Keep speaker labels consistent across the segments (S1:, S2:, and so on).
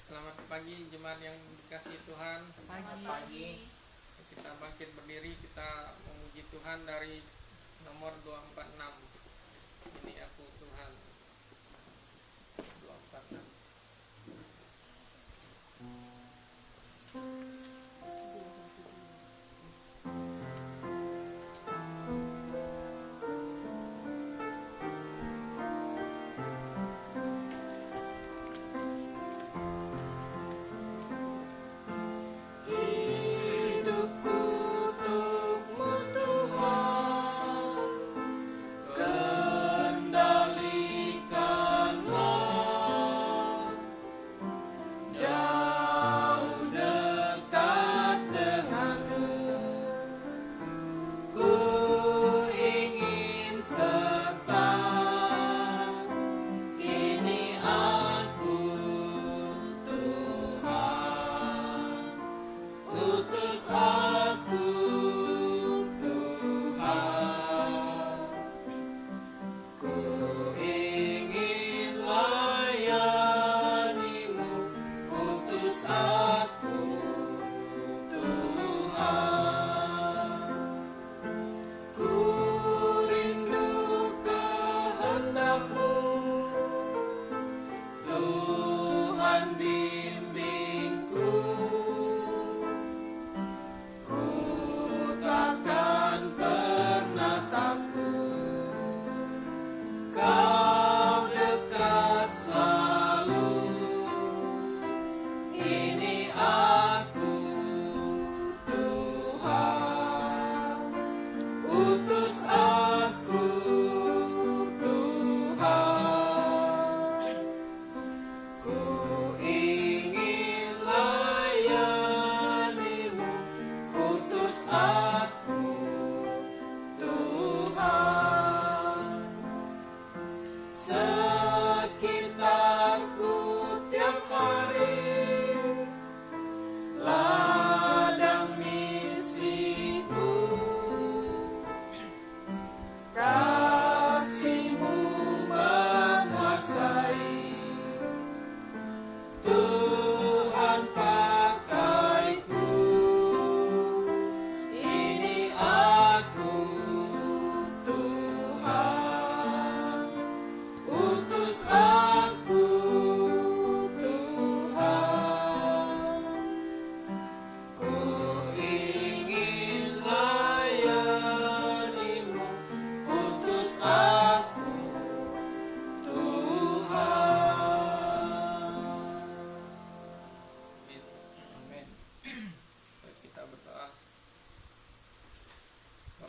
S1: Selamat pagi jemaat yang dikasihi Tuhan.
S2: Selamat pagi.
S1: Kita bangkit berdiri, kita memuji Tuhan dari nomor 246. Ini aku Tuhan. 246.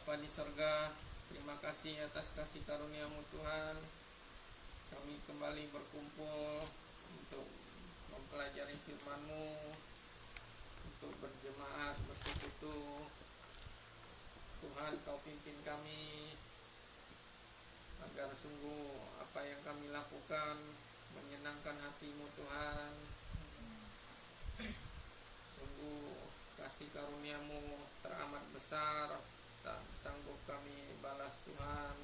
S1: Bapa di sorga, terima kasih atas kasih karunia-Mu Tuhan. Kami kembali berkumpul untuk mempelajari firman-Mu, untuk berjemaat, bersekutu. Tuhan, Kau pimpin kami agar sungguh apa yang kami lakukan menyenangkan hati-Mu Tuhan. Sungguh kasih karunia-Mu teramat besar, tak sanggup kami balas Tuhan.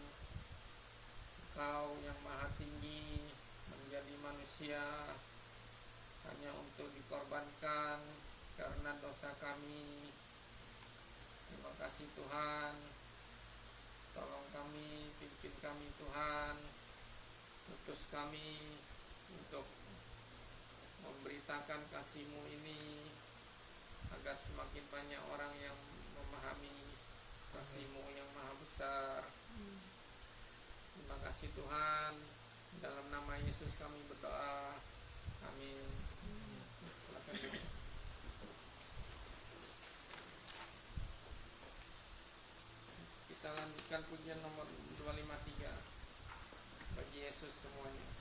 S1: Engkau yang maha tinggi menjadi manusia hanya untuk dikorbankan karena dosa kami. Terima kasih Tuhan. Tolong kami, pimpin kami Tuhan. Utus kami untuk memberitakan kasih-Mu ini agar semakin banyak orang yang memahami kasih-Mu yang maha besar. Terima kasih Tuhan. Dalam nama Yesus kami berdoa. Amin. Silakan. Kita lanjutkan pujian nomor 253. Bagi Yesus semuanya.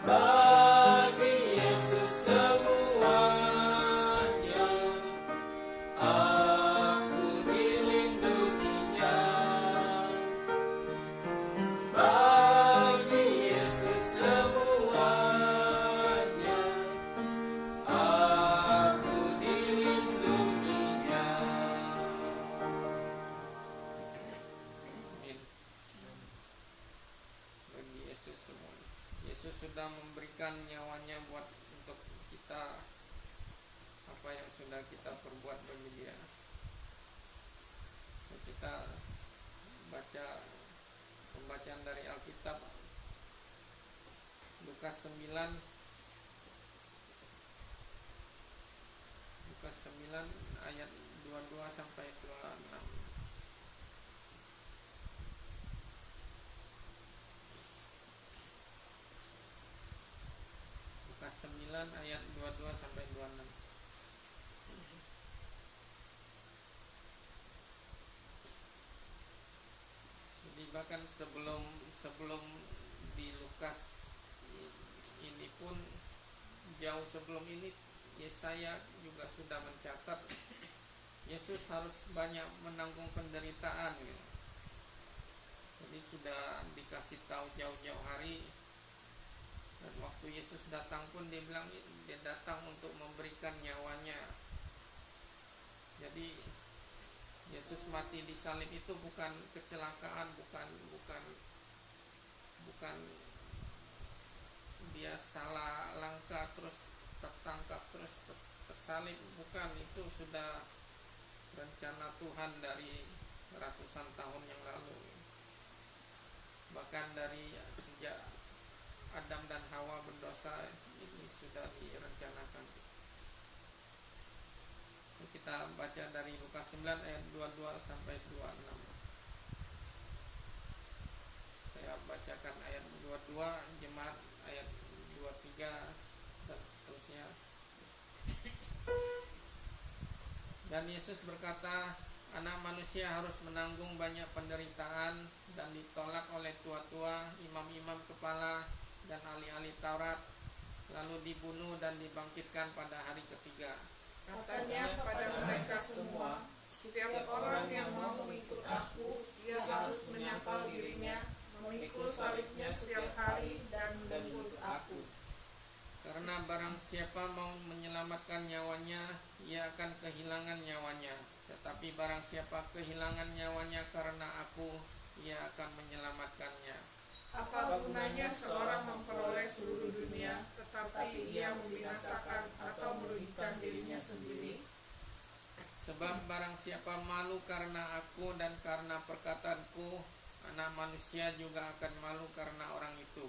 S2: Bagi Yesus semuanya, aku dilindunginya. Bagi Yesus semuanya, aku dilindunginya.
S1: Amin. Bagi Yesus semuanya. Yesus sudah memberikan nyawanya buat untuk kita, apa yang sudah kita perbuat bagi Dia. Kita baca pembacaan dari Alkitab Lukas 9 ayat 22 sampai 26. Lukas 9 ayat 22 sampai 26. Jadi bahkan sebelum di Lukas ini pun, jauh sebelum ini Yesaya juga sudah mencatat Yesus harus banyak menanggung penderitaan gitu. Jadi sudah dikasih tahu jauh-jauh hari. Dan waktu Yesus datang pun dia bilang dia datang untuk memberikan nyawanya. Jadi Yesus mati di salib itu bukan kecelakaan, bukan dia salah langkah terus tertangkap terus tersalib, bukan. Itu sudah rencana Tuhan dari ratusan tahun yang lalu. Bahkan dari sejak Adam dan Hawa berdosa ini sudah direncanakan. Kita baca dari Lukas 9 ayat 22 sampai 26. Saya bacakan ayat 22, jemaat ayat 23 dan seterusnya. Dan Yesus berkata, Anak manusia harus menanggung banyak penderitaan dan ditolak oleh tua-tua, imam-imam kepala, dan ahli-ahli Taurat, lalu dibunuh dan dibangkitkan pada hari ketiga.
S3: Katanya kepada mereka semua, setiap orang yang mau mengikut aku, ia harus menyangkal dirinya, memikul salibnya setiap hari, dan mengikut aku.
S1: Karena barang siapa mau menyelamatkan nyawanya, ia akan kehilangan nyawanya. Tetapi barang siapa kehilangan nyawanya karena aku, ia akan menyelamatkannya.
S3: Apa gunanya seorang memperoleh seluruh dunia, tetapi ia membinasakan atau merugikan dirinya sendiri?
S1: Sebab barang siapa malu karena aku dan karena perkataanku, Anak manusia juga akan malu karena orang itu,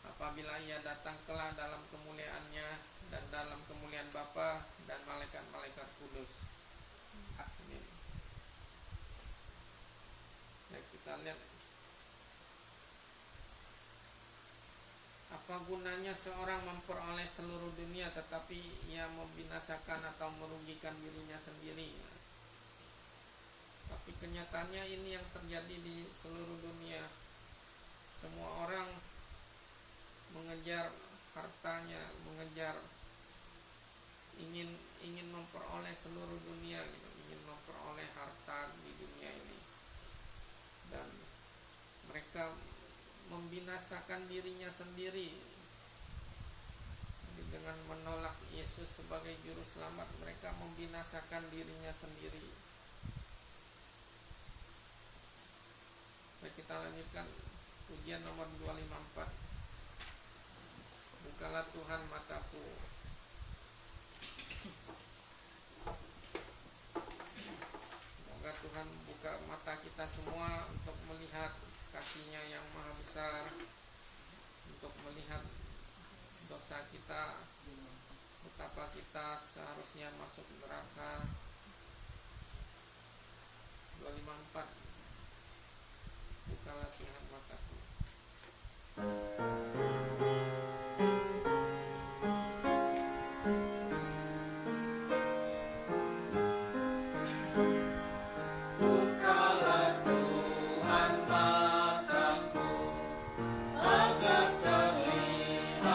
S1: apabila ia datang kelak dalam kemuliaannya dan dalam kemuliaan Bapa dan malaikat-malaikat kudus. Amin. Ya, kita lihat apa gunanya seorang memperoleh seluruh dunia tetapi ia membinasakan atau merugikan dirinya sendiri. Tapi kenyataannya ini yang terjadi di seluruh dunia. Semua orang mengejar hartanya, ingin memperoleh seluruh dunia gitu, ingin memperoleh harta di dunia ini. Dan mereka membinasakan dirinya sendiri. Jadi dengan menolak Yesus sebagai juru selamat, mereka membinasakan dirinya sendiri. Baik, kita lanjutkan ujian nomor 254. Bukalah Tuhan mataku. Semoga Tuhan buka mata kita semua untuk melihat kasih-Nya yang maha besar, untuk melihat dosa kita, betapa kita seharusnya masuk neraka. 254. Bukalah Tuhan mataku.
S2: Bukalah Tuhan mataku, agar terlihat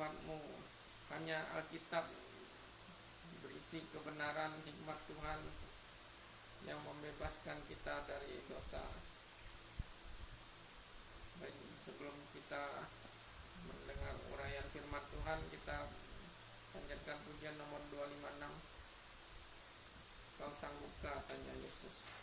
S1: firman-Mu. Hanya Alkitab berisi kebenaran hikmat Tuhan yang membebaskan kita dari dosa. Baik, sebelum kita mendengar uraian firman Tuhan, kita panjatkan pujian nomor 256. Kau sanggupkah, tanya Yesus.
S2: Kau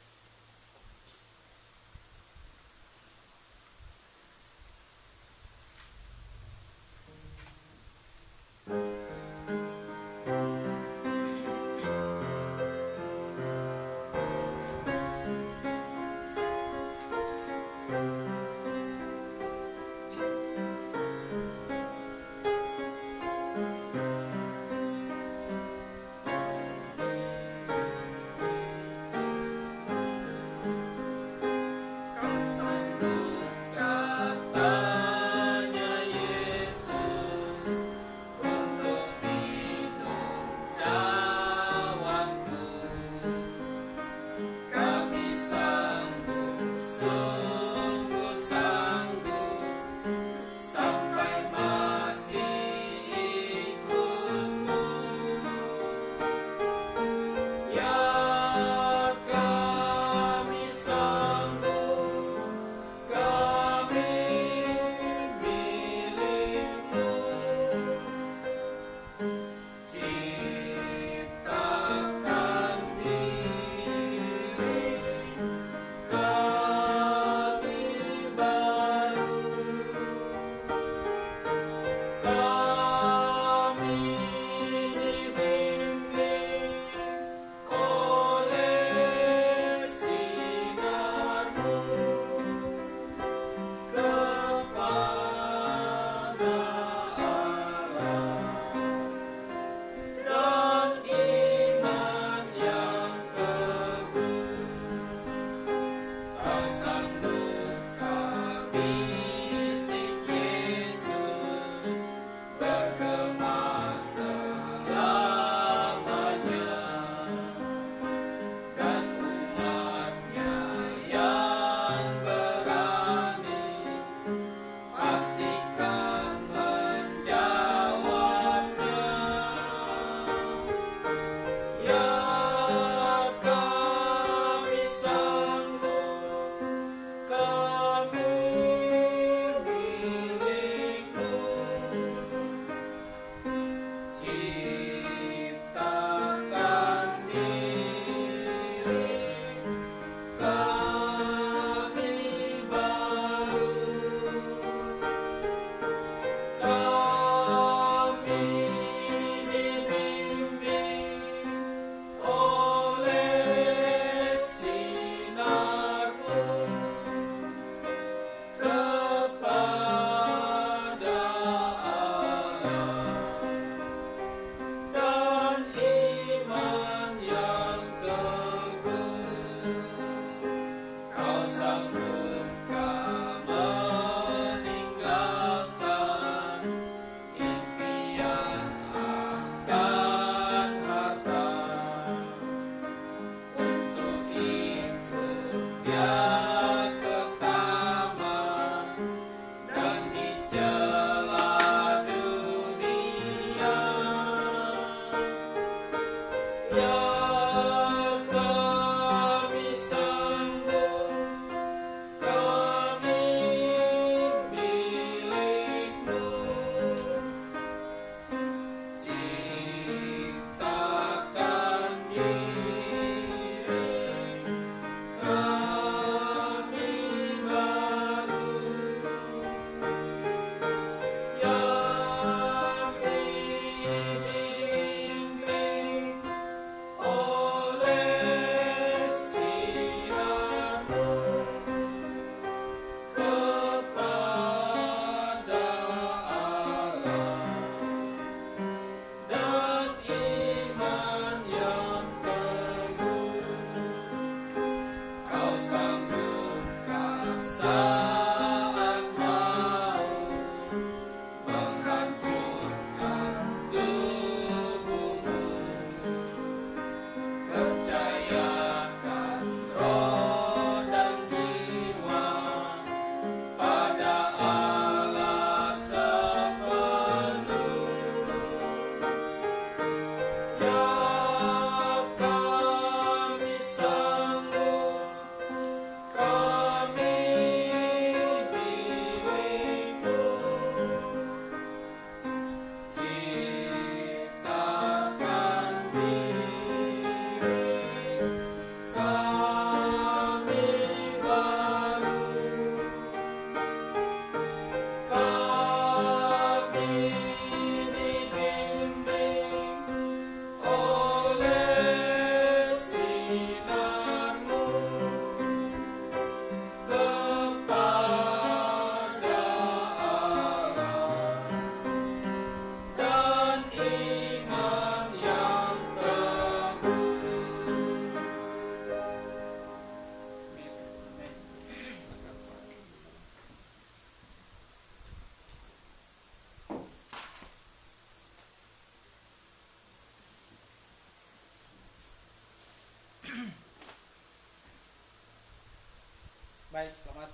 S4: selamat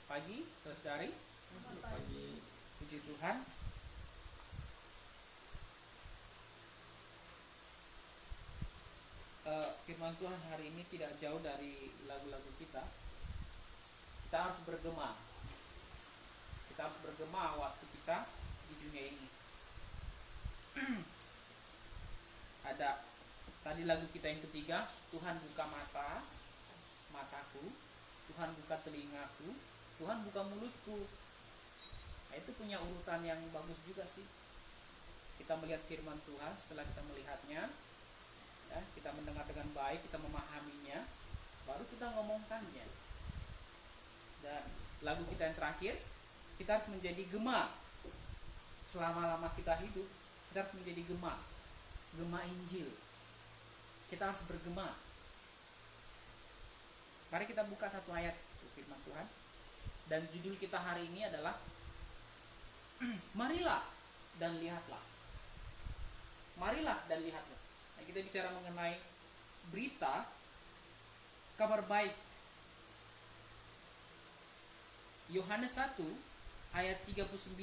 S4: pagi, saudari.
S1: Selamat pagi.
S4: Puji Tuhan. Firman Tuhan hari ini tidak jauh dari lagu-lagu kita. Kita harus bergema. Kita harus bergema waktu kita di dunia ini. Ada tadi lagu kita yang ketiga, Tuhan buka mataku, Tuhan buka telingaku, Tuhan buka mulutku. Nah, itu punya urutan yang bagus juga sih. Kita melihat firman Tuhan, setelah kita melihatnya, ya, kita mendengar dengan baik, kita memahaminya, baru kita ngomongkannya. Dan lagu kita yang terakhir, kita harus menjadi gema. Selama-lama kita hidup, kita harus menjadi gema Injil. Kita harus bergema. Mari kita buka satu ayat firman Tuhan. Dan judul kita hari ini adalah Marilah dan lihatlah. Marilah dan lihatlah. Nah, kita bicara mengenai berita kabar baik. Yohanes 1 ayat 39.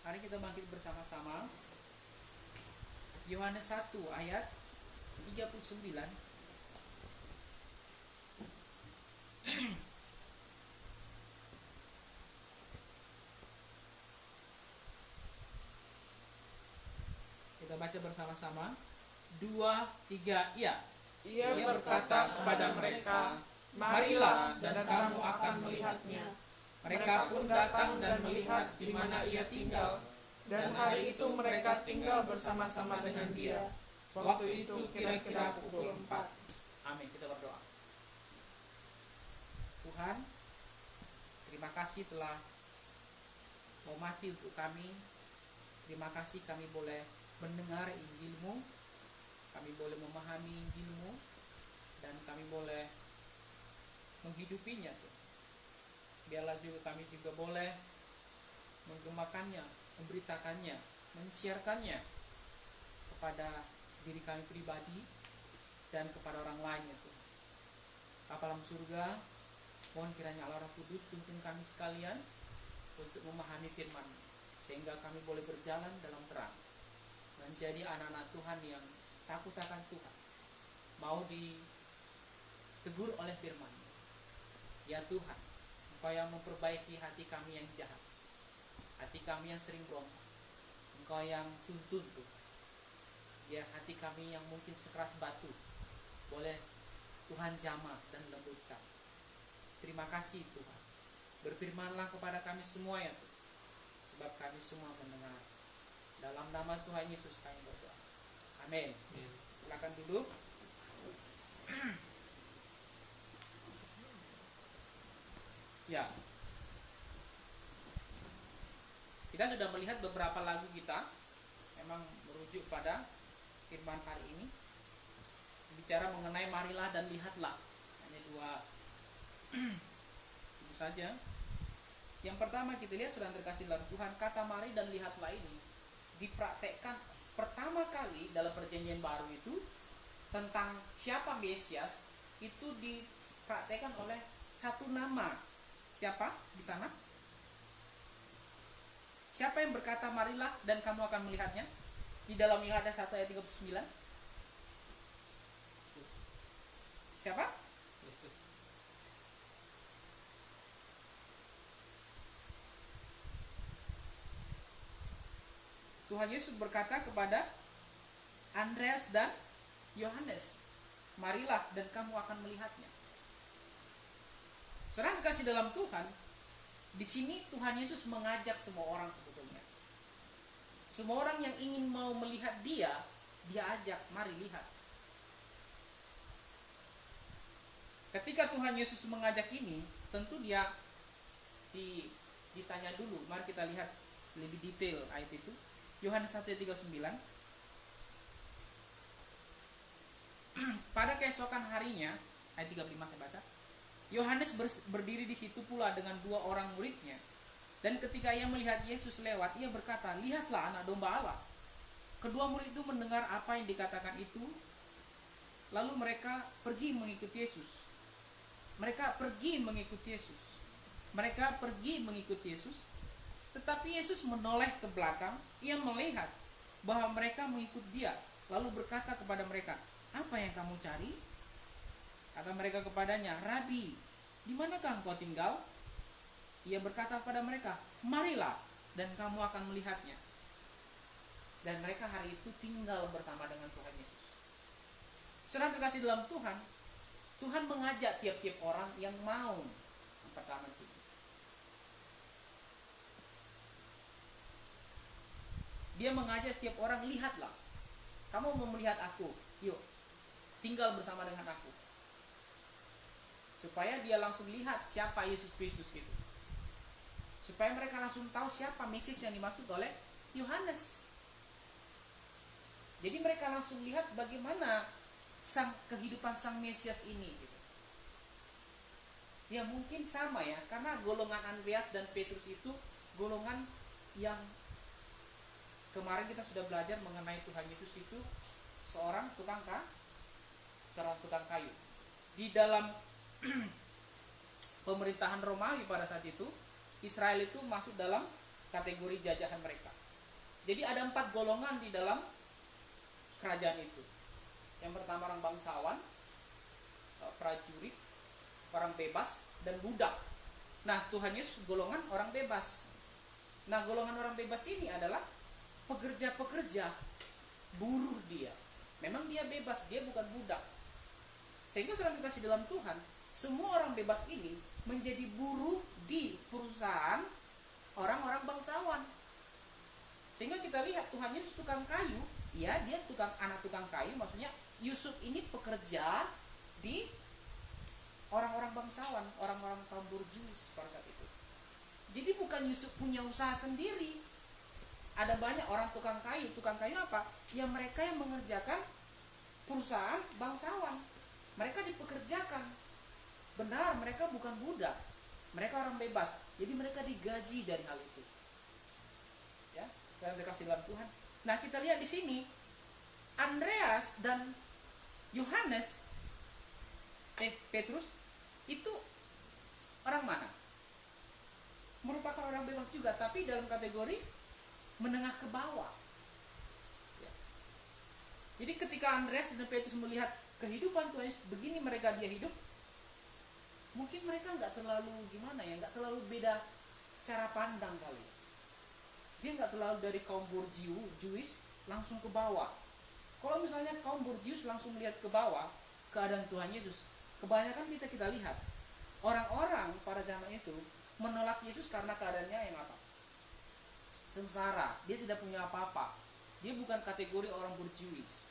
S4: Mari kita bangkit bersama-sama. Yohanes 1 ayat 39. Kita baca bersama-sama. 2, 3, iya.
S3: Ia berkata kepada mereka, marilah dan kamu akan melihatnya. Mereka pun datang dan melihat di mana ia tinggal, dan hari itu mereka tinggal bersama-sama dengan dia. Waktu itu kira-kira pukul 4.
S4: Amin. Kita berdoa. Tuhan, terima kasih telah mau mati untuk kami. Terima kasih kami boleh mendengar Injil-Mu, kami boleh memahami Injil-Mu, dan kami boleh menghidupinya, Tuhan. Biarlah juga kami juga boleh menggemakannya, memberitakannya, mensiarkannya kepada diri kami pribadi dan kepada orang lain, ya Tuhan. Bapa dalam surga, mohon kiranya Allah Roh Kudus tuntun kami sekalian untuk memahami firman, sehingga kami boleh berjalan dalam terang, menjadi anak-anak Tuhan yang takut akan Tuhan, mau ditegur oleh firman. Ya Tuhan, Engkau yang memperbaiki hati kami yang jahat, hati kami yang sering berontak. Engkau yang tuntun Tuhan, biar hati kami yang mungkin sekeras batu boleh Tuhan jamah dan lembutkan. Terima kasih Tuhan. Berfirmanlah kepada kami semua ya Tuhan, sebab kami semua mendengar. Dalam nama Tuhan Yesus kami berdoa. Amin. Silakan duduk. Ya. Kita sudah melihat beberapa lagu kita memang merujuk pada firman hari ini. Bicara mengenai marilah dan lihatlah. Hanya dua itu saja. Yang pertama kita lihat, sudah terkasih dalam Tuhan, kata mari dan lihatlah ini dipraktekkan pertama kali dalam perjanjian baru itu tentang siapa Mesias, itu dipraktekkan oleh satu nama. Siapa di sana? Siapa yang berkata marilah dan kamu akan melihatnya? Di dalam Yohanes 1 ayat 39. Siapa?
S1: Yesus.
S4: Tuhan Yesus berkata kepada Andreas dan Yohanes, marilah dan kamu akan melihatnya. Saudara kasih dalam Tuhan, di sini Tuhan Yesus mengajak semua orang sebetulnya. Semua orang yang ingin mau melihat dia ajak, mari lihat. Ketika Tuhan Yesus mengajak ini, tentu dia ditanya dulu. Mari kita lihat lebih detail ayat itu. Yohanes 1:39. Pada keesokan harinya, ayat 35 saya baca. Yohanes berdiri di situ pula dengan dua orang muridnya. Dan ketika ia melihat Yesus lewat, ia berkata, lihatlah anak domba Allah. Kedua murid itu mendengar apa yang dikatakan itu, lalu mereka pergi mengikuti Yesus. Mereka pergi mengikuti Yesus. Mereka pergi mengikuti Yesus. Tetapi Yesus menoleh ke belakang. Ia melihat bahwa mereka mengikut dia. Lalu berkata kepada mereka, "Apa yang kamu cari?" Kata mereka kepadanya, "Rabi, di manakah engkau tinggal?" Ia berkata kepada mereka, "Marilah, dan kamu akan melihatnya." Dan mereka hari itu tinggal bersama dengan Tuhan Yesus. Saudara terkasih dalam Tuhan, Tuhan mengajak tiap-tiap orang yang mau pertama di sini. Dia mengajak setiap orang, lihatlah. Kamu mau melihat aku, yuk, tinggal bersama dengan aku. Supaya dia langsung lihat siapa Yesus Kristus itu. Supaya mereka langsung tahu siapa Mesias yang dimaksud oleh Yohanes. Jadi mereka langsung lihat bagaimana kehidupan sang Mesias ini gitu. Ya mungkin sama ya, karena golongan Andreas dan Petrus itu golongan yang kemarin kita sudah belajar mengenai Tuhan Yesus itu seorang tukang kayu. Di dalam pemerintahan Romawi pada saat itu, Israel itu masuk dalam kategori jajahan mereka. Jadi ada 4 golongan di dalam kerajaan itu. Yang pertama orang bangsawan, prajurit, orang bebas, dan budak. Nah, Tuhan Yesus golongan orang bebas. Nah, golongan orang bebas ini adalah pekerja-pekerja, buruh dia. Memang dia bebas, dia bukan budak. Sehingga saudara kasih dalam Tuhan, semua orang bebas ini menjadi buruh di perusahaan orang-orang bangsawan. Sehingga kita lihat Tuhan Yesus tukang kayu, ya dia anak tukang kayu, maksudnya Yusuf ini pekerja di orang-orang bangsawan, orang-orang kaum Borjuis pada saat itu. Jadi bukan Yusuf punya usaha sendiri. Ada banyak orang tukang kayu apa? Ya mereka yang mengerjakan perusahaan bangsawan. Mereka dipekerjakan. Benar, mereka bukan budak. Mereka orang bebas. Jadi mereka digaji dari hal itu. Ya, dan dikasih dalam Tuhan. Nah, kita lihat di sini Andreas dan Yohanes, Petrus itu orang mana? Merupakan orang bebas juga, tapi dalam kategori menengah ke bawah. Ya. Jadi ketika Andreas dan Petrus melihat kehidupan Tuhan Yesus, begini mereka dia hidup, mungkin mereka nggak terlalu nggak terlalu beda cara pandang kali. Dia nggak terlalu dari kaum Borjuis langsung ke bawah. Kalau misalnya kaum Borjuis langsung melihat ke bawah keadaan Tuhan Yesus, kebanyakan kita lihat orang-orang pada zaman itu menolak Yesus karena keadaannya yang apa? Sengsara, dia tidak punya apa-apa. Dia bukan kategori orang Borjuis.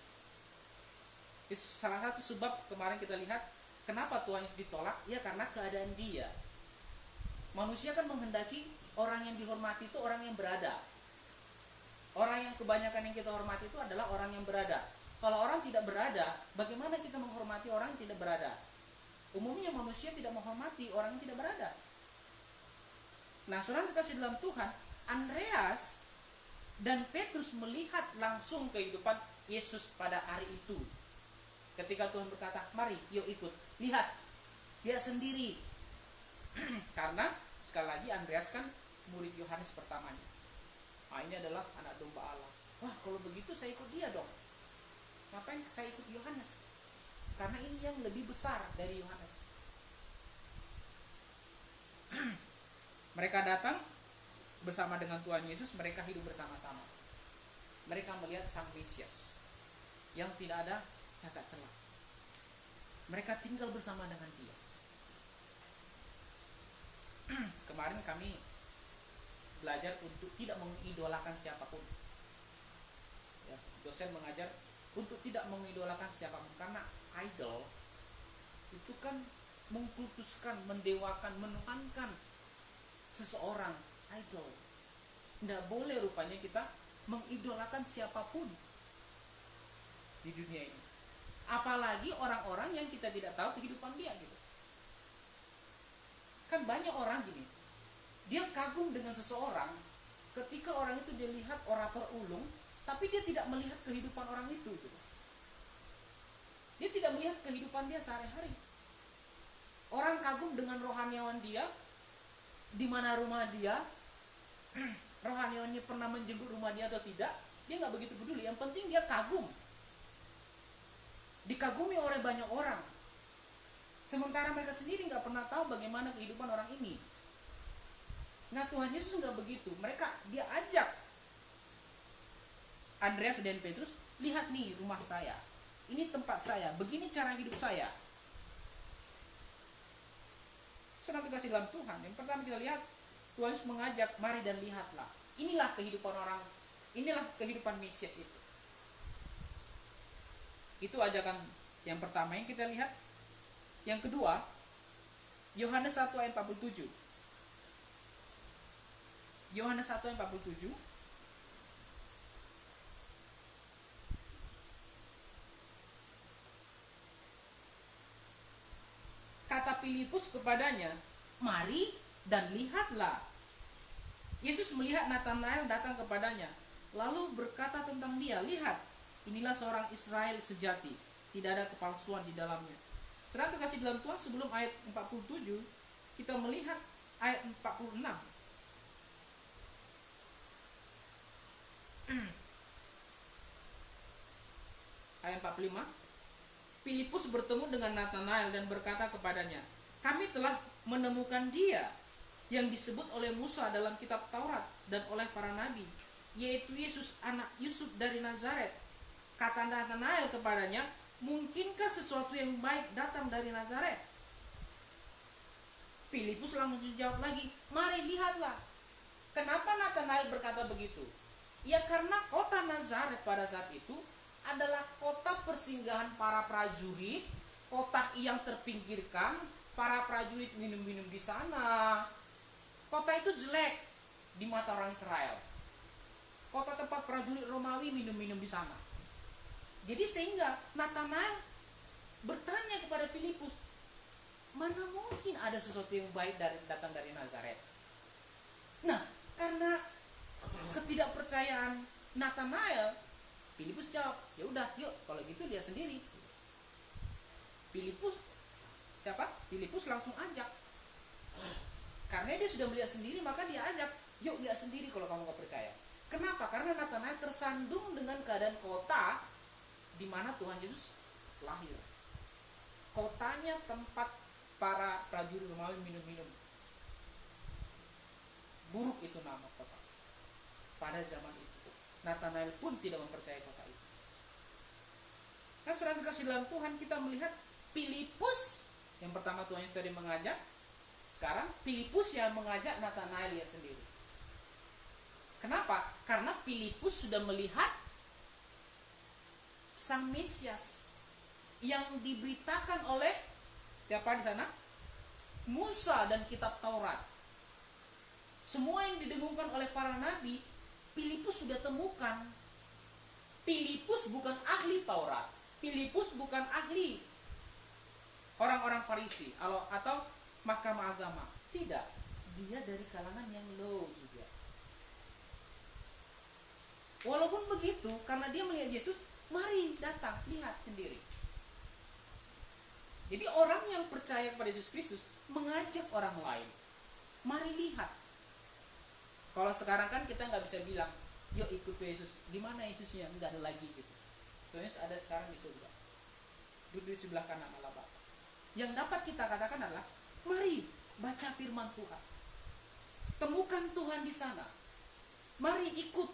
S4: Salah satu sebab kemarin kita lihat kenapa Tuhan Yesus ditolak, ya karena keadaan dia. Manusia kan menghendaki orang yang dihormati itu orang yang berada. Orang yang kebanyakan yang kita hormati itu adalah orang yang berada. Kalau orang tidak berada, bagaimana kita menghormati orang yang tidak berada? Umumnya manusia tidak menghormati orang yang tidak berada. Nah, saudara dikasih dalam Tuhan, Andreas dan Petrus melihat langsung kehidupan Yesus pada hari itu. Ketika Tuhan berkata, "Mari, yuk ikut, lihat sendiri." Karena sekali lagi Andreas kan murid Yohanes pertamanya. Ini adalah anak domba Allah. Wah, kalau begitu saya ikut dia dong. Ngapain saya ikut Yohanes? Karena ini yang lebih besar dari Yohanes. Mereka datang bersama dengan Tuhan Yesus, mereka hidup bersama-sama. Mereka melihat Sang Mesias yang tidak ada cacat celah. Mereka tinggal bersama dengan Dia. Kemarin kami belajar untuk tidak mengidolakan siapapun. Ya, dosen mengajar untuk tidak mengidolakan siapapun, karena idol itu kan mengkultuskan, mendewakan, menuhankan seseorang. Idol. Tidak boleh rupanya kita mengidolakan siapapun di dunia ini. Apalagi orang-orang yang kita tidak tahu kehidupan dia gitu. Kan banyak orang gini, dia kagum dengan seseorang, ketika orang itu dia lihat orator ulung, tapi dia tidak melihat kehidupan orang itu gitu. Dia tidak melihat kehidupan dia sehari-hari. Orang kagum dengan rohaniawan dia, di mana rumah dia, rohaniawannya pernah menjenguk rumah dia atau tidak, dia nggak begitu peduli. Yang penting dia kagum, dikagumi oleh banyak orang. Sementara mereka sendiri nggak pernah tahu bagaimana kehidupan orang ini. Nah, Tuhan Yesus nggak begitu. Dia ajak Andreas dan Petrus, lihat nih rumah saya, ini tempat saya, begini cara hidup saya. Saudara kasih dalam Tuhan, yang pertama kita lihat, Tuhan Yesus mengajak, mari dan lihatlah. Inilah kehidupan orang, inilah kehidupan Mesias itu. Itu ajakan yang pertama yang kita lihat. Yang kedua, Yohanes 1 ayat 47. Yohanes 1 ayat 47. Kata Filipus kepadanya, mari dan lihatlah. Yesus melihat Natanael datang kepadanya, lalu berkata tentang dia, lihat, inilah seorang Israel sejati, tidak ada kepalsuan di dalamnya. Saudara terkasih dalam Tuhan, sebelum ayat 47, kita melihat ayat 46. Ayat 45. Filipus bertemu dengan Natanael dan berkata kepadanya, kami telah menemukan dia yang disebut oleh Musa dalam kitab Taurat dan oleh para nabi, yaitu Yesus anak Yusuf dari Nazaret. Kata Natanael kepadanya, mungkinkah sesuatu yang baik datang dari Nazaret? Filipus langsung jawab lagi, mari lihatlah. Kenapa Natanael berkata begitu? Ya karena kota Nazaret pada saat itu adalah kota persinggahan para prajurit, kota yang terpinggirkan, para prajurit minum-minum di sana. Kota itu jelek di mata orang Israel. Kota tempat prajurit Romawi minum-minum di sana. Jadi sehingga Natanael bertanya kepada Filipus, mana mungkin ada sesuatu yang baik datang dari Nazaret? Nah, karena ketidakpercayaan Natanael, Filipus jawab, ya udah, yuk kalau gitu lihat sendiri. Filipus langsung ajak. Karena dia sudah melihat sendiri, maka dia ajak, yuk lihat sendiri kalau kamu gak percaya. Kenapa? Karena Natanael tersandung dengan keadaan kota di mana Tuhan Yesus lahir. Kotanya tempat para prajurit Romawi minum-minum. Buruk itu nama kota pada zaman itu. Natanael pun tidak mempercayai kota itu. Nah, saudara kasih dalam Tuhan, kita melihat Filipus yang pertama Tuhan Yesus tadi mengajak, sekarang Filipus yang mengajak Natanael lihat sendiri. Kenapa? Karena Filipus sudah melihat Sang Mesias yang diberitakan oleh siapa di sana? Musa dan kitab Taurat. Semua yang didengungkan oleh para nabi, Filipus sudah temukan. Filipus bukan ahli Taurat. Filipus bukan ahli orang-orang Farisi atau mahkamah agama. Tidak. Dia dari kalangan yang low juga. Walaupun begitu, karena dia melihat Yesus, mari datang, lihat sendiri. Jadi orang yang percaya kepada Yesus Kristus mengajak orang lain, mari lihat. Kalau sekarang kan kita nggak bisa bilang, yuk ikut Yesus. Di mana Yesusnya? Nggak ada lagi gitu. Tuhan Yesus ada sekarang di surga, duduk di sebelah kanan Allah Bapa. Yang dapat kita katakan adalah, mari baca firman Tuhan, temukan Tuhan di sana. Mari ikut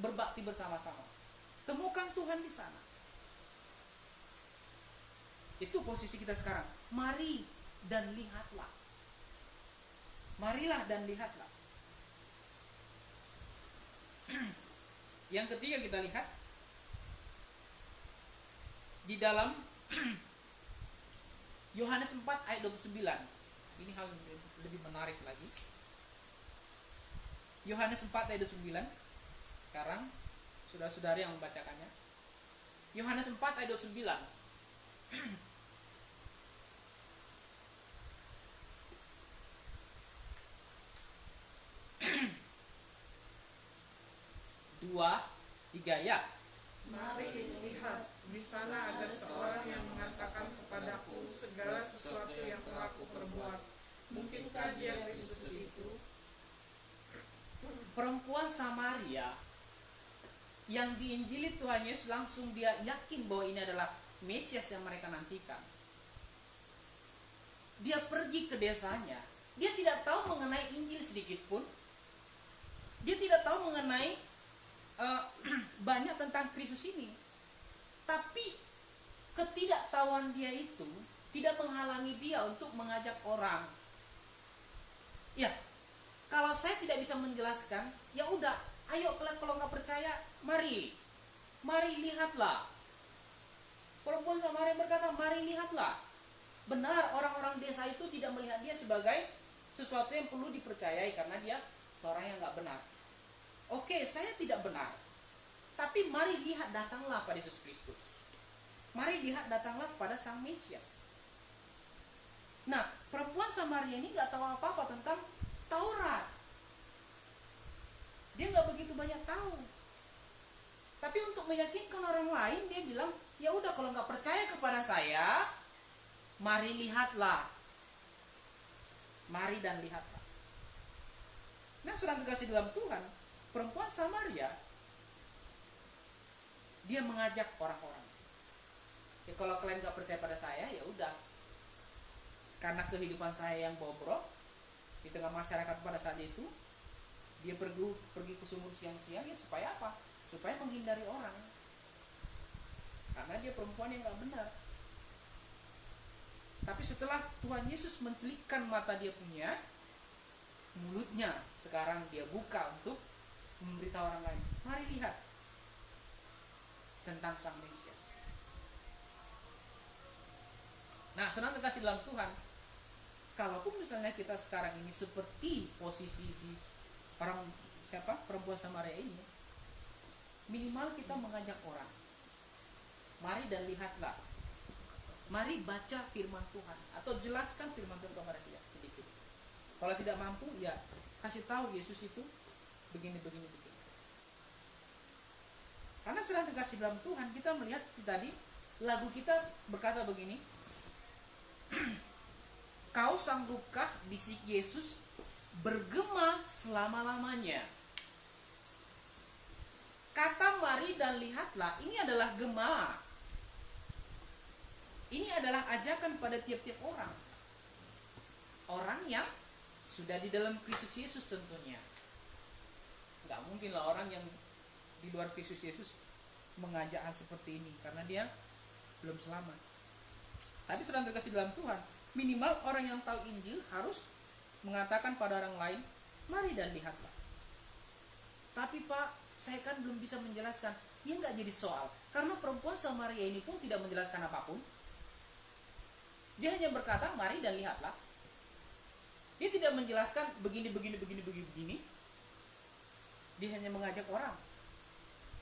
S4: berbakti bersama-sama, temukan Tuhan di sana. Itu posisi kita sekarang. Mari dan lihatlah. Marilah dan lihatlah. Yang ketiga kita lihat di dalam Yohanes 4 ayat 29. Ini hal lebih menarik lagi. Yohanes 4 ayat 29. Sekarang saudara-saudari yang membacakannya. Yohanes 4 ayat 29. Dua, tiga, ya.
S3: Mari lihat, Di sana ada seorang yang mengatakan kepadaku segala sesuatu yang telah aku perbuat. Mungkinkah dia Kristus itu?
S4: Perempuan Samaria yang diinjili Tuhan Yesus, langsung dia yakin bahwa ini adalah Mesias yang mereka nantikan. Dia pergi ke desanya. Dia tidak tahu mengenai Injil sedikit pun. Dia tidak tahu mengenai banyak tentang Kristus ini. Tapi ketidaktahuan dia itu tidak menghalangi dia untuk mengajak orang. Ya, kalau saya tidak bisa menjelaskan, ya udah, ayo kalau nggak percaya, mari lihatlah. Perempuan Samaria berkata, mari lihatlah. Benar, orang-orang desa itu tidak melihat dia sebagai sesuatu yang perlu dipercayai karena dia seorang yang nggak benar. Oke, saya tidak benar. Tapi mari lihat, datanglah pada Yesus Kristus. Mari lihat, datanglah pada Sang Mesias. Nah, perempuan Samaria ini nggak tahu apa-apa tentang Taurat. Dia nggak begitu banyak tahu. Tapi untuk meyakinkan orang lain, dia bilang, ya udah, kalau nggak percaya kepada saya, mari lihatlah. Mari dan lihatlah. Nah, saudara terkasih dalam Tuhan, perempuan Samaria, dia mengajak orang-orang. Ya, kalau kalian nggak percaya pada saya, ya udah. Karena kehidupan saya yang bobrok di tengah masyarakat pada saat itu, dia pergi ke sumur siang-siang, ya supaya apa? Supaya menghindari orang. Karena dia perempuan yang nggak benar. Tapi setelah Tuhan Yesus mencelikkan mata dia punya, mulutnya sekarang dia buka untuk memberitahu orang lain. Mari lihat tentang Sang Mesias. Nah, senang terkasih dalam Tuhan, kalaupun misalnya kita sekarang ini seperti posisi di perempuan Samaria ini, minimal kita mengajak orang, mari dan lihatlah. Mari baca firman Tuhan atau jelaskan firman Tuhan kepada dia sedikit. Kalau tidak mampu, ya kasih tahu Yesus itu begini. Karena sudah terkasih dalam Tuhan, kita melihat tadi lagu kita berkata begini, kau sanggupkah bisik Yesus bergema selama-lamanya? Kata mari dan lihatlah ini adalah gema. Ini adalah ajakan pada tiap-tiap orang. Orang yang sudah di dalam Kristus Yesus tentunya. Gak mungkin lah orang yang di luar Kristus Yesus mengajak hal seperti ini, karena dia belum selamat. Tapi sudah terkasih dalam Tuhan, minimal orang yang tahu Injil harus mengatakan pada orang lain, mari dan lihatlah. Tapi Pak, saya kan belum bisa menjelaskan. Ya nggak jadi soal, karena perempuan Samaria ini pun tidak menjelaskan apapun. Dia hanya berkata, mari dan lihatlah. Dia tidak menjelaskan begini. Dia hanya mengajak orang.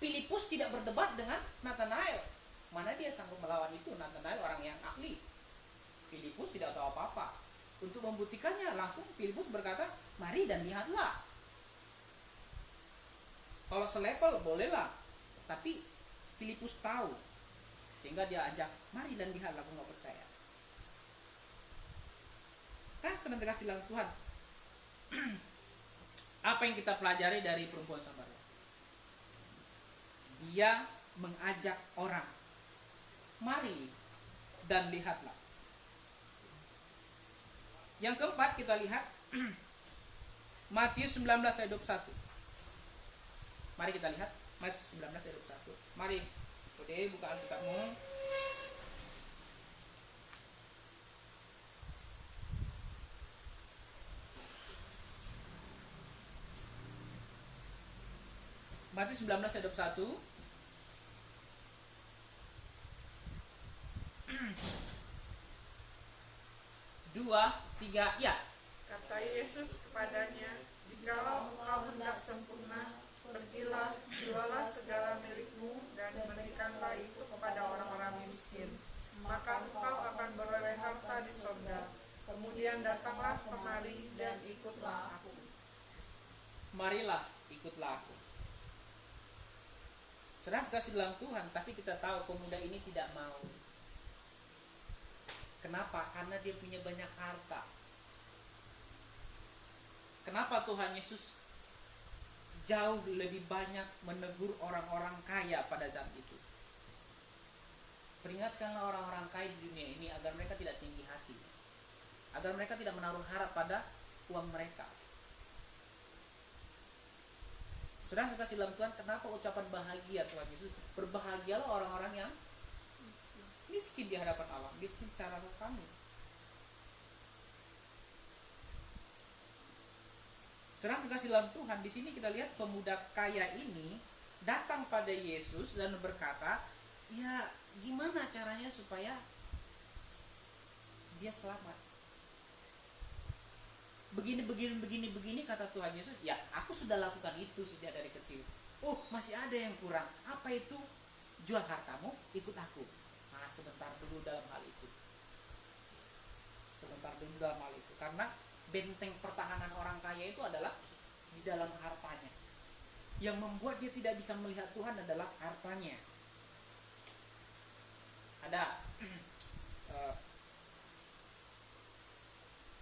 S4: Filipus tidak berdebat dengan Nathanael. Mana dia sanggup melawan itu? Nathanael orang yang ahli. Filipus tidak tahu apa-apa. Untuk membuktikannya, langsung Filipus berkata, mari dan lihatlah. Kalau selevel bolehlah, tapi Filipus tahu, sehingga dia ajak, mari dan lihatlah, aku nggak percaya. Kan sudah terkasih dalam Tuhan. Apa yang kita pelajari dari perempuan Samaria? Dia mengajak orang, mari dan lihatlah. Yang keempat kita lihat Matius 19 ayat 21. Mari kita lihat Matius 19 ayat 21. Mari, udah buka Alkitabmu. Matius 19 ayat 21. Dua, tiga, ya.
S3: Kata Yesus kepadanya, jikalau engkau hendak sempurna, pergilah, jualah segala milikmu dan berikanlah itu kepada orang-orang miskin. Maka engkau akan beroleh harta di surga. Kemudian datanglah kemari dan ikutlah aku.
S4: Marilah, ikutlah aku. Saudara kasih dalam Tuhan, tapi kita tahu pemuda ini tidak mau. Kenapa? Karena dia punya banyak harta. Kenapa Tuhan Yesus jauh lebih banyak menegur orang-orang kaya pada saat itu? Peringatkanlah orang-orang kaya di dunia ini agar mereka tidak tinggi hati, agar mereka tidak menaruh harap pada uang mereka. Saudara kasih dalam Tuhan, kenapa ucapan bahagia Tuhan Yesus? Berbahagialah orang-orang yang miskin di hadapan Allah, miskin secara rohani. Saudara kasih dalam Tuhan, di sini kita lihat pemuda kaya ini datang pada Yesus dan berkata, ya gimana caranya supaya dia selamat? Begini kata Tuhan Yesus. Ya, aku sudah lakukan itu sejak dari kecil. Oh, masih ada yang kurang. Apa itu? Jual hartamu, ikut aku. Nah, sebentar dulu dalam hal itu. Karena benteng pertahanan orang kaya itu adalah di dalam hartanya. Yang membuat dia tidak bisa melihat Tuhan adalah hartanya. Ada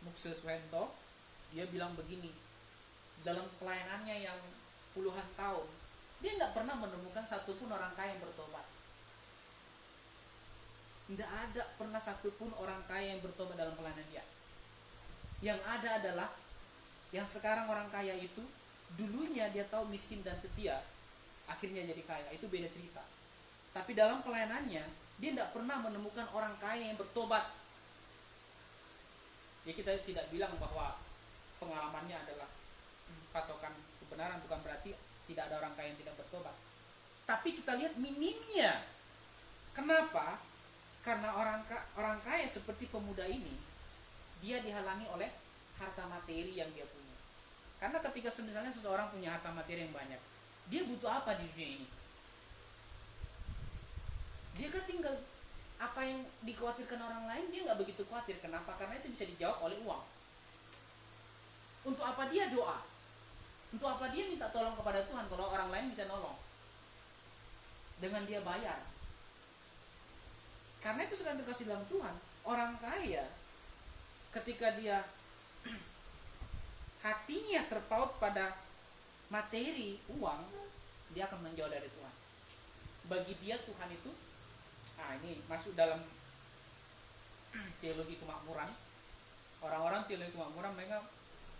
S4: Mukse Swento, dia bilang begini, dalam pelayanannya yang puluhan tahun, dia tidak pernah menemukan satupun orang kaya yang bertobat. Tidak ada pernah satupun orang kaya yang bertobat dalam pelayanan dia. Yang ada adalah yang sekarang orang kaya itu, dulunya dia tahu miskin dan setia, akhirnya jadi kaya. Itu beda cerita. Tapi dalam pelayanannya, dia tidak pernah menemukan orang kaya yang bertobat. Ya, kita tidak bilang bahwa pengalamannya adalah patokan kebenaran, bukan berarti tidak ada orang kaya yang tidak bertobat. Tapi kita lihat minimnya. Kenapa? Karena orang kaya seperti pemuda ini, dia dihalangi oleh harta materi yang dia punya. Karena ketika misalnya seseorang punya harta materi yang banyak, dia butuh apa di dunia ini? Dia kan tinggal, apa yang dikhawatirkan orang lain dia nggak begitu khawatir. Kenapa? Karena itu bisa dijawab oleh uang. Untuk apa dia doa? Untuk apa dia minta tolong kepada Tuhan kalau orang lain bisa nolong? Dengan dia bayar. Karena itu sudah terkasih dalam Tuhan. Orang kaya ketika dia hatinya terpaut pada materi, uang, dia akan menjauh dari Tuhan. Bagi dia Tuhan itu, ini masuk dalam teologi kemakmuran. Orang-orang teologi kemakmuran mereka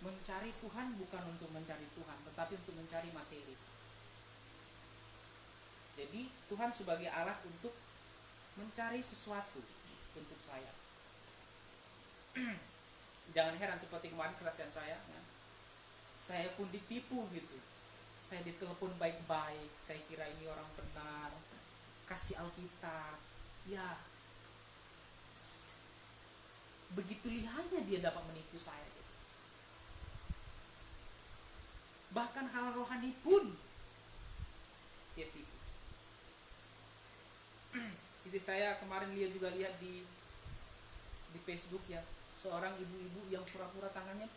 S4: mencari Tuhan bukan untuk mencari Tuhan, tetapi untuk mencari materi. Jadi Tuhan sebagai alat untuk mencari sesuatu untuk saya. Jangan heran seperti kemarin kesaksian saya, saya pun ditipu gitu. Saya ditelepon baik-baik, saya kira ini orang benar, kasih Alkitab. Ya, begitu lihatnya dia dapat menipu saya. Bahkan hal rohani pun dia tipu. Jadi saya kemarin lihat di Facebook ya, seorang ibu-ibu yang pura-pura tangannya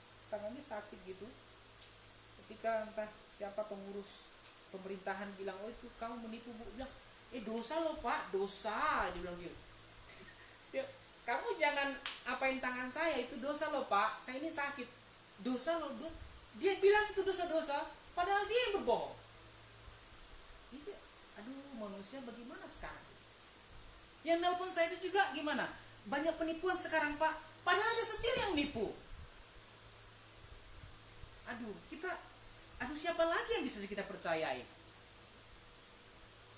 S4: sakit gitu. Ketika entah siapa pengurus pemerintahan bilang, oh itu kamu menipu Bu, bilang, dosa loh Pak, dosa, dia bilang gitu. Ya, kamu jangan apain tangan saya, itu dosa loh Pak, saya ini sakit, dosa loh. Dia bilang itu dosa-dosa, padahal dia yang berbohong. Itu, manusia bagaimana sekarang? Yang nelpon saya itu juga gimana? Banyak penipuan sekarang Pak, padahal dia sendiri yang nipu. Siapa lagi yang bisa kita percayai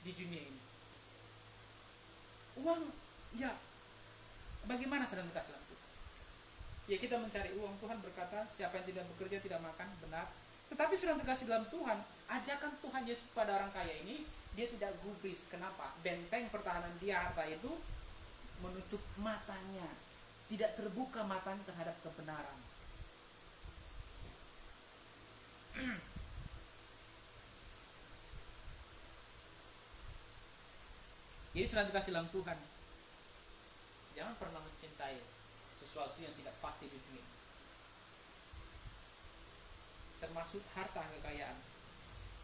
S4: di dunia ini? Uang, ya, bagaimana sedang kasih lampu? Ya, kita mencari uang. Tuhan berkata, siapa yang tidak bekerja tidak makan, benar. Tetapi sedang terkasih dalam Tuhan, ajakan Tuhan Yesus pada orang kaya ini, dia tidak gubris. Kenapa? Benteng pertahanan dia, harta itu, menutup matanya. Tidak terbuka matanya terhadap kebenaran. Jadi sedang terkasih dalam Tuhan, jangan pernah mencintai sesuatu yang tidak pasti di dunia, termasuk harta kekayaan.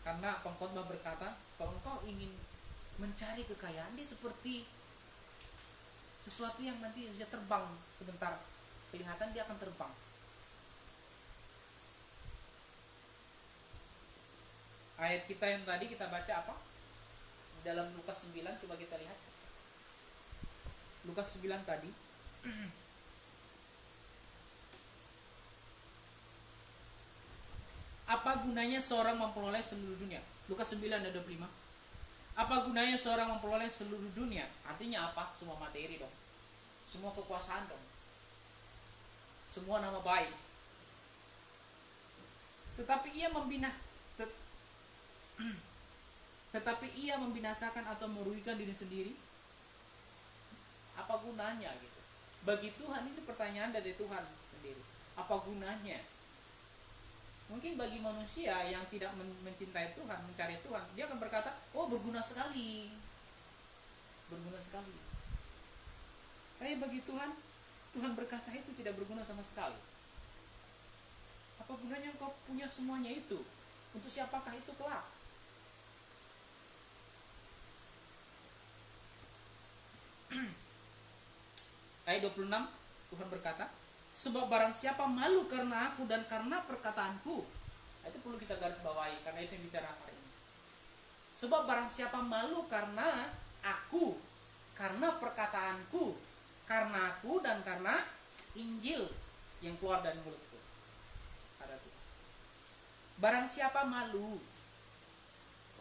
S4: Karena pengkhotbah berkata, kalau engkau ingin mencari kekayaan, dia seperti sesuatu yang nanti bisa terbang sebentar, kelihatan dia akan terbang. Ayat kita yang tadi kita baca apa? Dalam Lukas 9, coba kita lihat. Lukas 9 tadi. Apa gunanya seorang memperoleh seluruh dunia? Lukas 9 ayat 25. Apa gunanya seorang memperoleh seluruh dunia? Artinya apa? Semua materi dong. Semua kekuasaan dong. Semua nama baik. Tetapi ia membinasakan atau merugikan diri sendiri. Apa gunanya gitu? Bagi Tuhan ini pertanyaan dari Tuhan sendiri. Apa gunanya? Mungkin bagi manusia yang tidak mencintai Tuhan, mencari Tuhan, dia akan berkata, oh berguna sekali. Berguna sekali. Tapi bagi Tuhan, Tuhan berkata itu tidak berguna sama sekali. Apa gunanya engkau punya semuanya itu? Untuk siapakah itu kelak? Ayat 26, Tuhan berkata, sebab barang siapa malu karena aku dan karena perkataanku. Itu perlu kita garis bawahi, karena itu yang bicara hari ini. Sebab barang siapa malu karena aku, karena perkataanku, karena aku dan karena Injil yang keluar dari mulutku. Ada Tuhan. Barang siapa malu,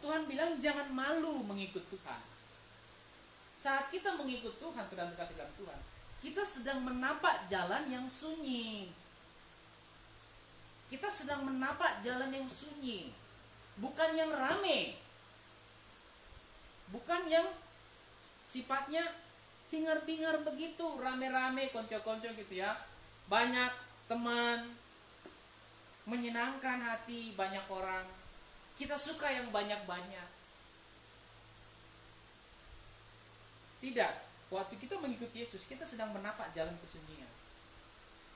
S4: Tuhan bilang jangan malu mengikut Tuhan. Saat kita mengikut Tuhan, sedang dikasih dalam Tuhan, kita sedang menapak jalan yang sunyi. Kita sedang menapak jalan yang sunyi, bukan yang rame, bukan yang sifatnya hingar-bingar begitu, rame-rame, konco-konco gitu ya. Banyak teman, menyenangkan hati banyak orang. Kita suka yang banyak-banyak. Tidak. Waktu kita mengikuti Yesus, kita sedang menapak jalan kesunyian.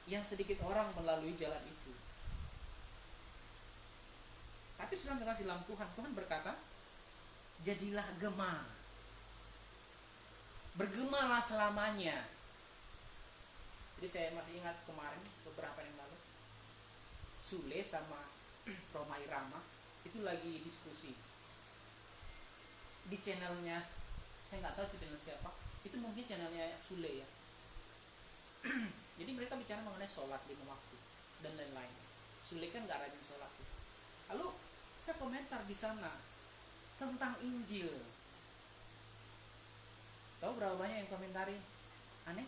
S4: Yang sedikit orang melalui jalan itu. Tapi sudah dikasih dalam Tuhan, Tuhan berkata, jadilah gema. Bergemalah selamanya. Jadi saya masih ingat kemarin, beberapa yang lalu, Sule sama Romai Rama itu lagi diskusi di channelnya, saya nggak tahu itu channel siapa. Itu mungkin channelnya Sule ya. Jadi mereka bicara mengenai sholat 5 waktu dan lain-lain. Sule kan gak rajin sholat. Lalu saya komentar di sana tentang Injil. Tahu berapa banyak yang komentari? Aneh.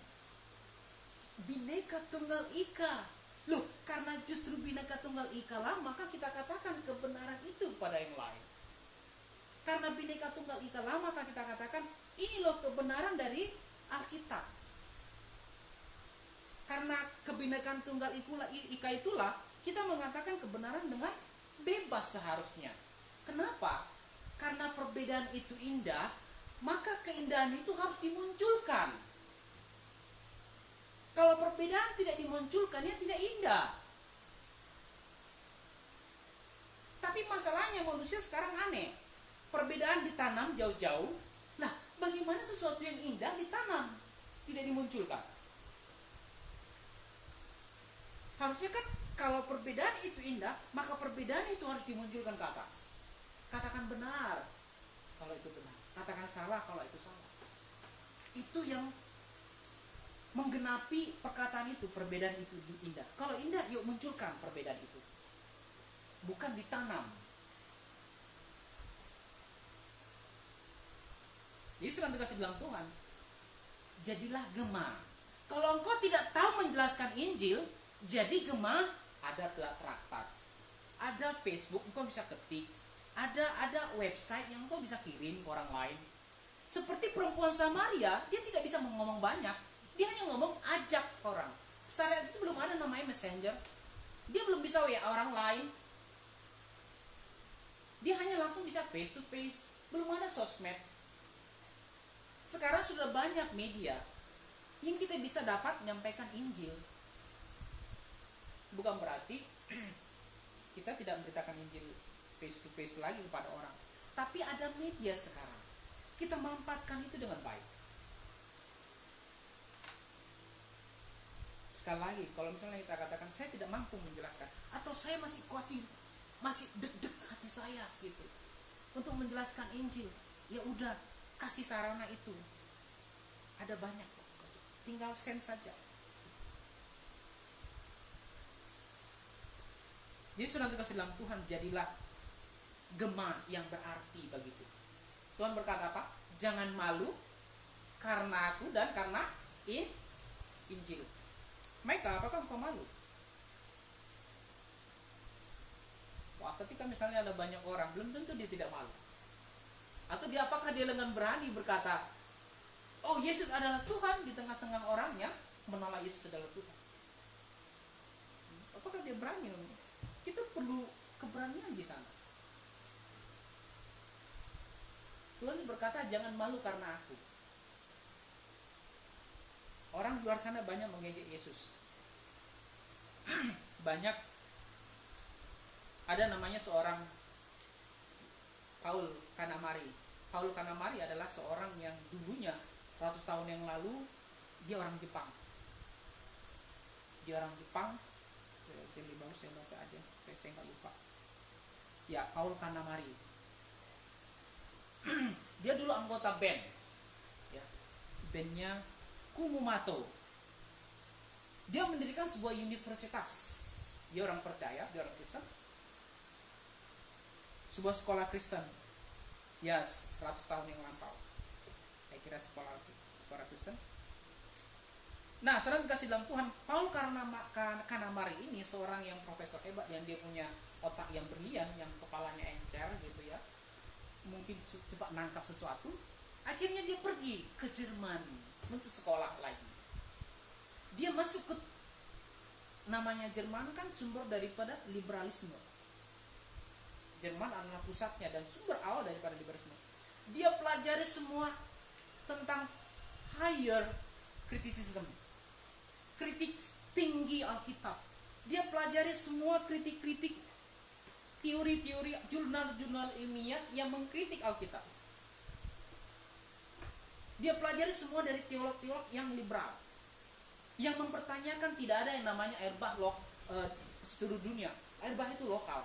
S4: Bineka Tunggal Ika. Loh, karena justru Bineka Tunggal Ika lah, maka kita katakan kebenaran itu pada yang lain. Karena Bineka Tunggal Ika lah, maka kita katakan ini loh kebenaran dari Alkitab. Karena kebinekaan Tunggal Ika itulah kita mengatakan kebenaran dengan bebas seharusnya. Kenapa? Karena perbedaan itu indah, maka keindahan itu harus dimunculkan. Kalau perbedaan tidak dimunculkan, ya tidak indah. Tapi masalahnya manusia sekarang aneh. Perbedaan ditanam jauh-jauh. Lah, bagaimana sesuatu yang indah ditanam, tidak dimunculkan? Harusnya kan kalau perbedaan itu indah, maka perbedaan itu harus dimunculkan ke atas. Katakan benar kalau itu benar, katakan salah kalau itu salah. Itu yang menggenapi perkataan itu, perbedaan itu indah. Kalau indah, yuk munculkan perbedaan itu. Bukan ditanam. Jadi sudah dikasih bilang Tuhan, jadilah gema. Kalau engkau tidak tahu menjelaskan Injil, jadi gema. Ada traktat, ada Facebook, engkau bisa ketik, ada website yang engkau bisa kirim ke orang lain. Seperti perempuan Samaria, dia tidak bisa ngomong banyak, dia hanya ngomong ajak orang. Saat itu belum ada namanya Messenger, dia belum bisa WA orang lain, dia hanya langsung bisa face to face, belum ada sosmed. Sekarang sudah banyak media yang kita bisa dapat menyampaikan Injil. Bukan berarti kita tidak memberitakan Injil face to face lagi kepada orang, tapi ada media sekarang. kita manfaatkan itu dengan baik. Sekali lagi, kalau misalnya kita katakan saya tidak mampu menjelaskan, atau saya masih khawatir, masih deg-deg hati saya gitu untuk menjelaskan Injil, ya udah, kasih sarana itu. Ada banyak, tinggal send saja. Jadi saudara kasih dalam Tuhan, jadilah gema yang berarti begitu. Tuhan berkata apa? Jangan malu karena aku dan karena Injil. Mereka, apakah engkau malu? Wah, ketika misalnya ada banyak orang, belum tentu dia tidak malu. Atau dia, apakah dia dengan berani berkata, oh Yesus adalah Tuhan, di tengah-tengah orang yang menolak Yesus adalah Tuhan? Apakah dia berani? Kita perlu keberanian di sana. Tuhan berkata, jangan malu karena aku. Orang di luar sana banyak mengejek Yesus. Banyak. Ada namanya seorang Paul Kanamari. Paul Kanamari adalah seorang yang dulunya 100 tahun yang lalu dia orang Jepang. Dia orang Jepang. Jadi baru saya baca aja, saya nggak lupa. Ya, Paul Kanamari. Dia dulu anggota band. Ya. Bandnya Kumamoto. Dia mendirikan sebuah universitas. Dia orang percaya, dia orang Kristen. Sebuah sekolah Kristen. Ya, 100 tahun yang lampau. Saya kira sekolah Kristen. Nah, saudara dikasih dalam Tuhan, Paul Kanamari ini seorang yang profesor hebat, yang dia punya otak yang brilian, yang kepalanya encer gitu ya. Mungkin cepat nangkap sesuatu. Akhirnya dia pergi ke Jerman untuk sekolah lagi. Dia masuk ke, namanya Jerman kan sumber daripada liberalisme. Jerman adalah pusatnya dan sumber awal daripada liberalisme. Dia pelajari semua tentang higher criticism, kritik tinggi Alkitab. Dia pelajari semua kritik-kritik, teori-teori, jurnal-jurnal ilmiah yang mengkritik Alkitab. Dia pelajari semua dari teolog-teolog yang liberal, yang mempertanyakan tidak ada yang namanya air bah seluruh dunia. Air bah itu lokal.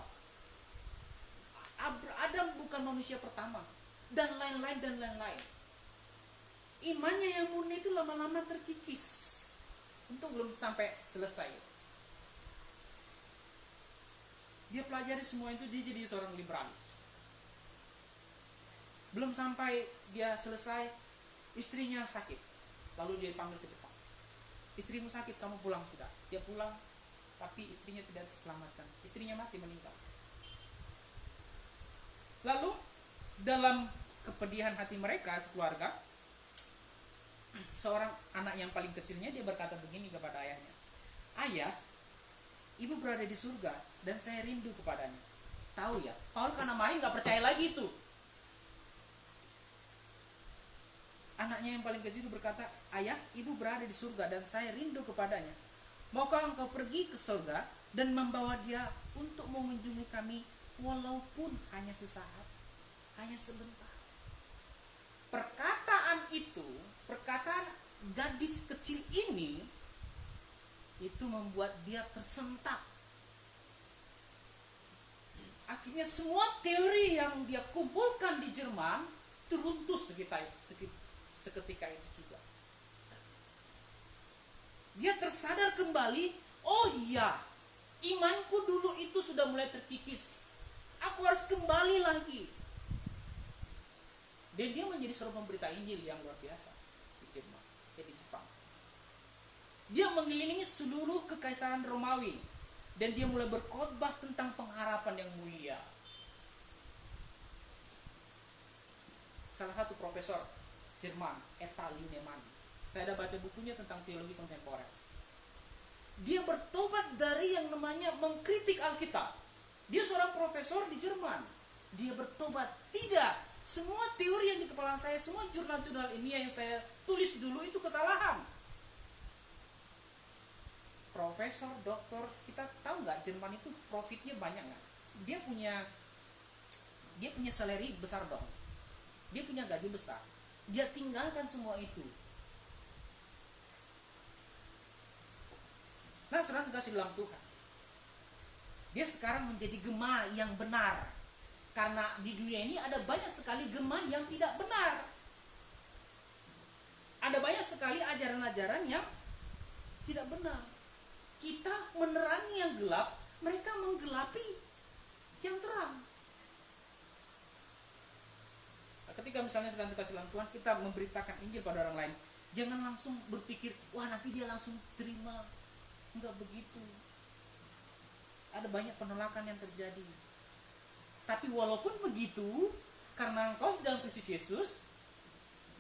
S4: Adam bukan manusia pertama, dan lain-lain dan lain-lain. Imannya yang murni itu lama-lama terkikis, untuk belum sampai selesai. Dia pelajari semua itu, dia jadi seorang liberalis. Belum sampai dia selesai, istrinya sakit. Lalu dia dipanggil ke Jepang. Istrimu sakit, kamu pulang sudah. Dia pulang, tapi istrinya tidak terselamatkan. Istrinya mati, meninggal. Lalu dalam kepedihan hati mereka, keluarga, seorang anak yang paling kecilnya, dia berkata begini kepada ayahnya, ayah, ibu berada di surga dan saya rindu kepadanya. Tahu ya, Paul Kanamari nggak percaya lagi itu. Anaknya yang paling kecil itu berkata, ayah, ibu berada di surga dan saya rindu kepadanya. Maukah engkau pergi ke surga dan membawa dia untuk mengunjungi kami, walaupun hanya sesaat, hanya sebentar. Perkataan itu, perkataan gadis kecil ini, itu membuat dia tersentak. Akhirnya semua teori yang dia kumpulkan di Jerman teruntuh seketika itu juga. Dia tersadar kembali, oh iya, imanku dulu itu sudah mulai terkikis. Aku harus kembali lagi. Dan dia menjadi seorang pemberita Injil yang luar biasa di Jerman, di Jepang. Dia mengelilingi seluruh kekaisaran Romawi dan dia mulai berkhotbah tentang pengharapan yang mulia. Salah satu profesor Jerman, Etta Linnemann, saya ada baca bukunya tentang teologi kontemporer. Dia bertobat dari yang namanya mengkritik Alkitab. Dia seorang profesor di Jerman. Dia bertobat, tidak, semua teori yang di kepala saya, semua jurnal-jurnal ini yang saya tulis dulu itu kesalahan. Profesor, doktor, kita tahu nggak Jerman itu profitnya banyak nggak? Dia punya salary besar dong. dia punya gaji besar, dia tinggalkan semua itu. Nah, saudara kasih dalam Tuhan, dia sekarang menjadi gema yang benar. Karena di dunia ini ada banyak sekali gema yang tidak benar. Ada banyak sekali ajaran-ajaran yang tidak benar. Kita menerangi yang gelap, mereka menggelapi yang terang. Nah, ketika misalnya sedang dikasih dalam Tuhan, kita memberitakan Injil pada orang lain, jangan langsung berpikir, wah nanti dia langsung terima. Enggak begitu. Ada banyak penolakan yang terjadi. Tapi walaupun begitu, karena engkau dalam Kristus Yesus,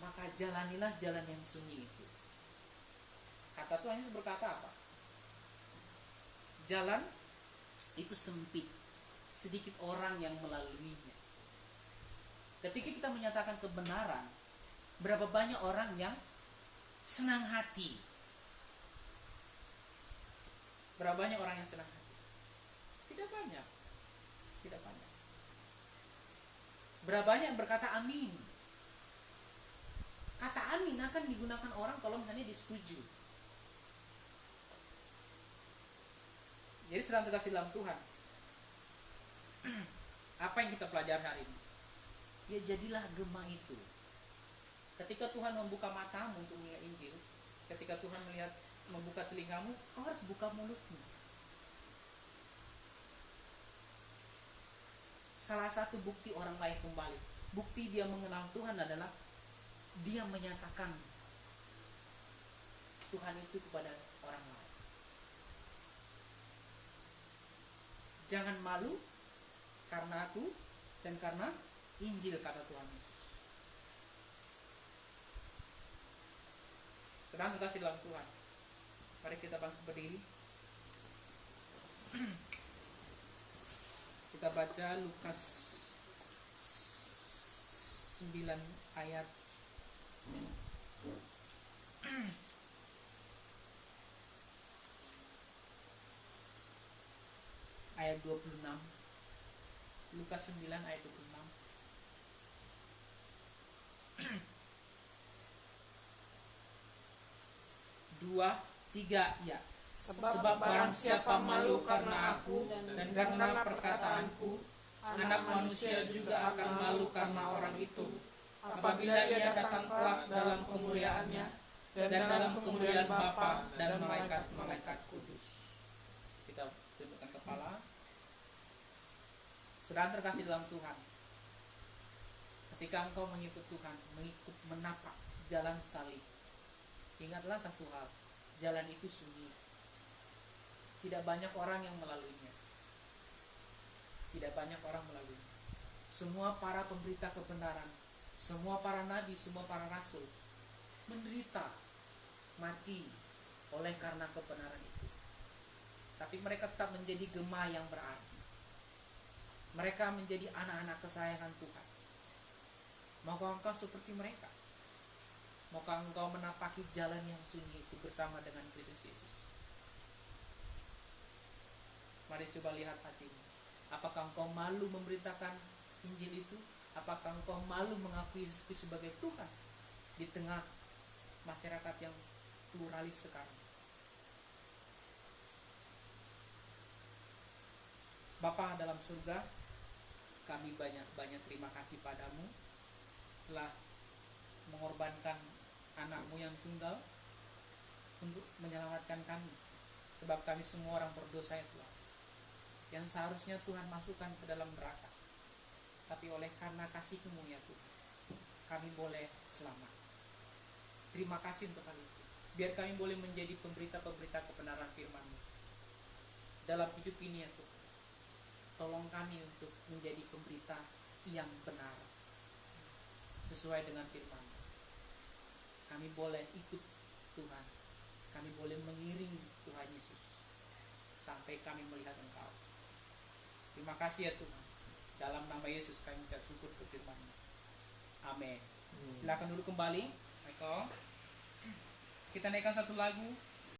S4: maka jalanilah jalan yang sunyi itu. Kata Tuhan Yesus berkata apa? Jalan itu sempit, sedikit orang yang melaluinya. Ketika kita menyatakan kebenaran, berapa banyak orang yang senang hati? Berapa banyak orang yang senang hati? Tidak banyak. Tidak banyak. Berapa banyak yang berkata amin? Kata amin akan digunakan orang kalau misalnya disetujui. Jadi sedang terkasih dalam Tuhan, apa yang kita pelajari hari ini? Ya jadilah gema itu. Ketika Tuhan membuka matamu untuk melihat Injil, ketika Tuhan membuka telingamu, kau harus buka mulutmu. Salah satu bukti orang lain kembali, bukti dia mengenal Tuhan adalah dia menyatakan Tuhan itu kepada orang lain. Jangan malu karena aku dan karena Injil, kata Tuhan Yesus. Sedang terkasih dalam Tuhan, mari kita bangkit berdiri. Kita baca Lukas 9 ayat ayat 26. Lukas 9 ayat 26. Dua, tiga, ya. Sebab barang siapa malu karena aku dan karena perkataanku, Anak Manusia juga akan malu karena orang itu, apabila ia datang kelak dalam kemuliaannya dan dalam kemuliaan Bapa dan malaikat-malaikat kudus. Kita tundukkan kepala. Saudara terkasih dalam Tuhan, ketika engkau mengikut Tuhan, mengikut menapak jalan salib, ingatlah satu hal, jalan itu sunyi. Tidak banyak orang yang melaluinya. Tidak banyak orang melaluinya. Semua para pemberita kebenaran, semua para nabi, semua para rasul menderita, mati oleh karena kebenaran itu. Tapi mereka tetap menjadi gema yang berarti. Mereka menjadi anak-anak kesayangan Tuhan. Maukah engkau seperti mereka? Maukah engkau menapaki jalan yang sunyi itu bersama dengan Kristus Yesus? Mari coba lihat hatimu. Apakah engkau malu memberitakan Injil itu? Apakah engkau malu mengakui Yesus sebagai Tuhan di tengah masyarakat yang pluralis sekarang? Bapa dalam surga, kami banyak terima kasih padamu telah mengorbankan anakmu yang tunggal untuk menyelamatkan kami, sebab kami semua orang berdosa ya Tuhan, yang seharusnya Tuhan masukkan ke dalam neraka, tapi oleh karena kasih-Mu ya Tuhan, kami boleh selamat. Terima kasih untuk hal itu. Biar kami boleh menjadi pemberita-pemberita kebenaran firman-Mu dalam hidup ini ya Tuhan. Tolong kami untuk menjadi pemberita yang benar sesuai dengan firman-Mu. Kami boleh ikut Tuhan, kami boleh mengiring Tuhan Yesus sampai kami melihat Engkau. Terima kasih ya Tuhan. Dalam nama Yesus kami ucap syukur ke firman-Mu. Amin. Silakan duduk kembali. Michael. Kita naikkan satu lagu.